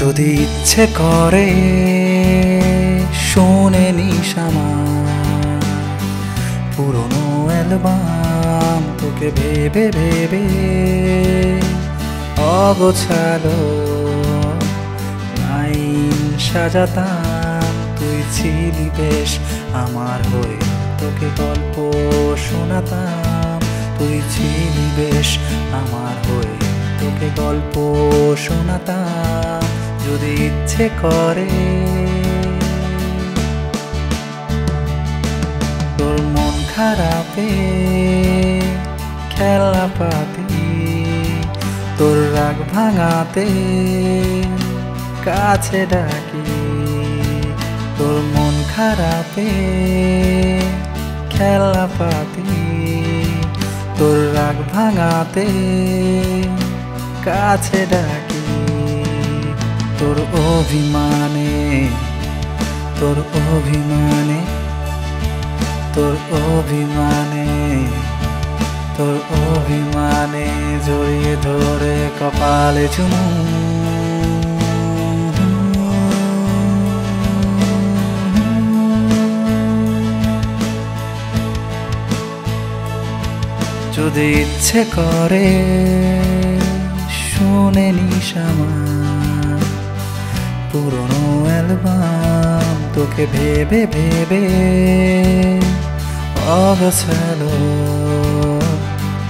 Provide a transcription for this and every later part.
যদি ইচ্ছে করে শুনে নিস আমার পুরনো অ্যালবাম, তোকে ভেবে ভেবে অগোছালো লাইন সাজাতাম। তুই ছিলি বেশ আমার হয়ে, তোকে গল্প শোনাতাম। তুই ছিলি বেশ আমার হয়ে, তোকে গল্প শোনাতাম। যদি ইচ্ছে করে তোর মন খারাপে খেলা পাতি, তোর রাগ ভাঙাতে কাছে ডাকি। তোর মন খারাপে খেলা পাতি, তোর রাগ ভাঙাতে কাছে ডাকি। তোর অভিমানে, তোর অভিমানে, তোর অভিমানে, তোর অভিমানে জড়িয়ে ধরে কপালে চুমু। যদি ইচ্ছে করে শুনে নিস আমার পুরনো অ্যালবাম, তোকে ভেবে ভেবে অগোছালো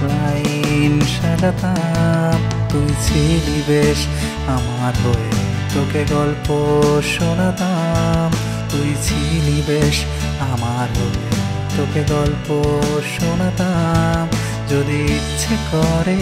লাইন সাজাতাম। তুই ছিলি বেশ আমার হয়ে, তোকে গল্প শোনাতাম। তুই ছিলি বেশ আমার হয়ে, তোকে গল্প শোনাতাম। যদি ইচ্ছে করে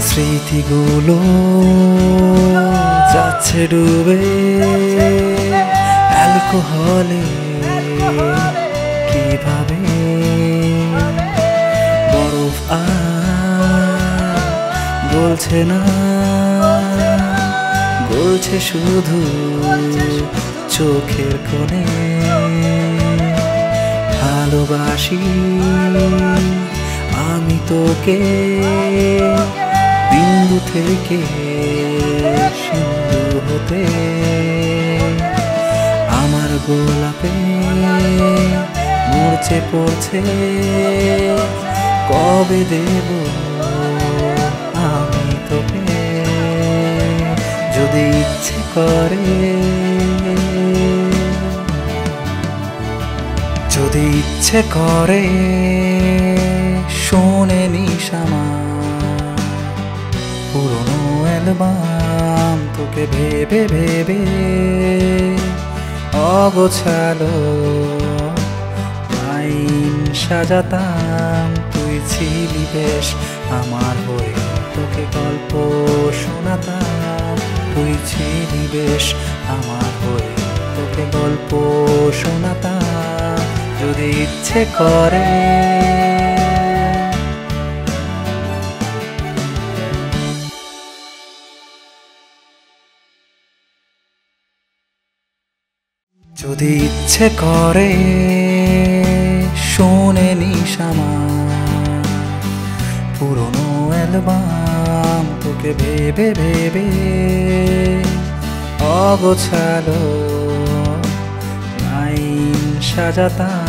স্মৃতিগুলো যাচ্ছে ডুবে অ্যালকোহলে, কিভাবে বরফ আর গলছে না, গলছে শুধু চোখের কোণে। ভালোবাসি আমি তোকে বিন্দু থেকে সিন্ধু হতে। আমার গোলাপে মরছে পড়ছে, কবে দেব আমি তোকে। যদি ইচ্ছে করে, যদি ইচ্ছে করে শুনে নিস আমার পুরনো অ্যালবাম, তোকে ভেবে ভেবে অগোছালো লাইন সাজাতাম। তুই ছিলি বেশ আমার হয়ে, তোকে গল্প শোনাতাম। তুই ছিলি বেশ আমার হয়ে, তোকে গল্প শোনাতাম। যদি ইচ্ছে করে যদি ইচ্ছে করে শুনে নিস আমার পুরনো অ্যালবাম, তোকে ভেবে ভেবে অগোছালো লাইন সাজাতাম।